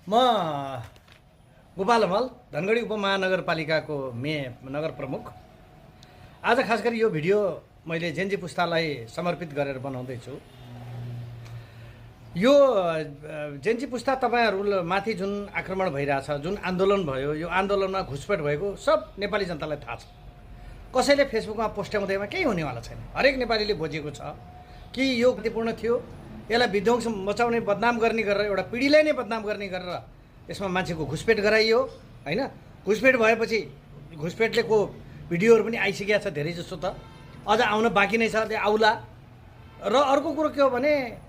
म गोपाल हमाल धनगढी उपमहानगरपालिकाको नगर प्रमुख। आज खास गरी यो भिडियो मैले जेनजी पुस्तालाई समर्पित गरेर बनाउँदैछु। यो जेनजी पुस्ता तपाईहरुमाथि जुन आक्रमण भइरहेछ, जुन आन्दोलन भयो, यो आन्दोलनमा घुसपेट भएको सब नेपाली जनतालाई थाहा छ। कसैले फेसबुकमा पोस्ट्याउँदैमा केही हुनेवाला छैन। हरेक नेपालीले बुझेको छ कि यो गतिपूर्ण थियो। यसलाई विध्वंस मचाउने, बदनाम गर्ने गरेर एउटा पिढीलाई नै बदनाम गर्ने गरेर यसमा मान्छेको घुसपेट गराइयो हैन। घुसपेट भएपछि घुसपेटले को भिडियोहरु पनि आइसकेको छ धेरै जसो, त अझ आउन बाँकी नै छ, त्यो आउला। र अर्को कुरो के हो भने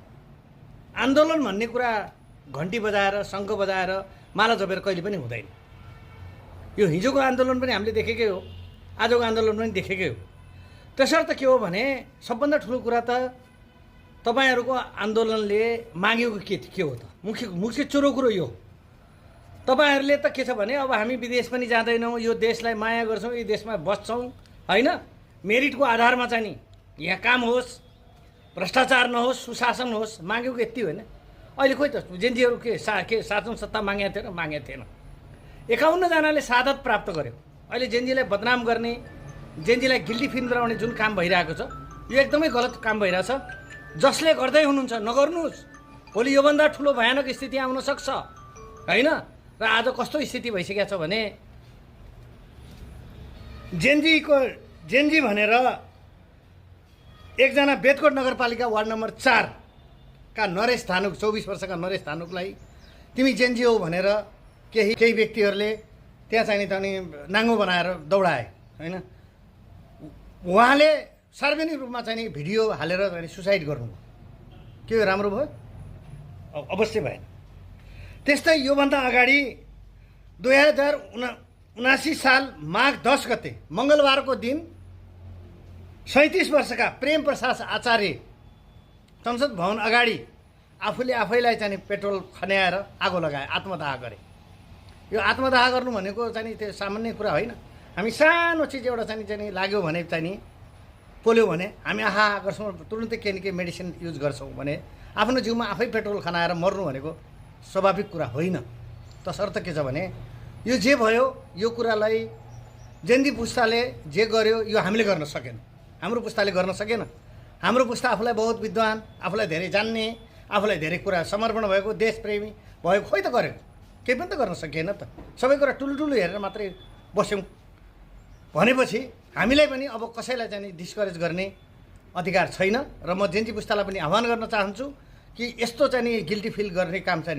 आन्दोलन भन्ने कुरा घण्टी बजाएर, शङ्ख बजाएर, माला जपेर कहिले पनि हुँदैन। यो हिजोको आन्दोलन पनि हामीले देखेकै हो, आजको आन्दोलन पनि देखेकै हो। त्यसर्थ के हो भने सबभन्दा ठुलो कुरा त तपाईहरुको आन्दोलनले मागेको के हो त? मुख्य चोरो कुरो यो। तपाईहरुले त के छ भने अब हामी विदेश पनि जाँदैनौँ, यो देशलाई माया गर्छौँ, यो देशमा बस्छौँ हैन। मेरिटको आधारमा चाहिँ नि यहाँ काम होस्, भ्रष्टाचार नहोस्, सुशासन होस्, मागेको यति होइन। अहिले खोइ त जेनजीहरु के शासन सत्ता मागेको थिएन? मागेको थिएन। 51 जनाले शहादत प्राप्त गर्यो। अहिले जेनजीलाई बदनाम गर्ने, जेनजीलाई गिल्टी फिल गराउने जुन काम भइरहेको छ, यो एकदमै गलत काम भइरहेछ। जसले गर्दै हुनुहुन्छ नगर्नुहोस्। भोलि योभन्दा ठुलो भयानक स्थिति आउन सक्छ हैन। र आज कस्तो स्थिति भइसकेको छ भने जेनजी भनेर एकजना बेदकोट नगरपालिका वार्ड नम्बर 4 का नरेश धानुक, 24 वर्षका नरेश धानुकलाई तिमी जेनजी हो भनेर केही व्यक्तिहरूले त्यहाँ चाहिँ नाङ्गो बनाएर दौडाए हैन। उहाँले सार्वजनिक रूपमा चाहिँ भिडियो हालेर सुसाइड गर्नुभयो। के राम्रो भयो? अवश्य भएन। त्यस्तै योभन्दा अगाडि 2079 साल माघ 10 गते मङ्गलबारको दिन 37 वर्षका प्रेम प्रसाद आचार्य संसद भवन अगाडि आफूले आफैलाई चाहिँ पेट्रोल खन्याएर आगो लगाए, आत्मदाह गरे। यो आत्मदाह गर्नु भनेको चाहिँ त्यो सामान्य कुरा होइन। हामी सानो चिज एउटा चाहिँ लाग्यो भने चाहिँ पोल्यो भने हामी आहा गर्छौँ, तुरुन्तै केही न केही मेडिसिन युज गर्छौँ भने आफ्नो जिउमा आफै पेट्रोल खनाएर मर्नु भनेको स्वाभाविक कुरा होइन। तसर्थ के छ भने यो जे भयो, यो कुरालाई जेनजी पुस्ताले जे गर्यो यो हामीले गर्न सकेन, हाम्रो पुस्ताले गर्न सकेन। हाम्रो पुस्ता आफूलाई बहुत विद्वान, आफूलाई धेरै जान्ने, आफूलाई धेरै कुरा समर्पण भएको, देशप्रेमी भएको, खोइ त गरेको केही पनि त गर्न सकिएन त। सबै कुरा ठुलो हेरेर मात्रै बस्यौँ भनेपछि हामीलाई पनि अब कसैलाई चाहिँ डिस्करेज गर्ने अधिकार छैन। र म जेनजी पुस्तालाई पनि आह्वान गर्न चाहन्छु कि यस्तो चाहिँ गिल्टी फिल गर्ने काम चाहिँ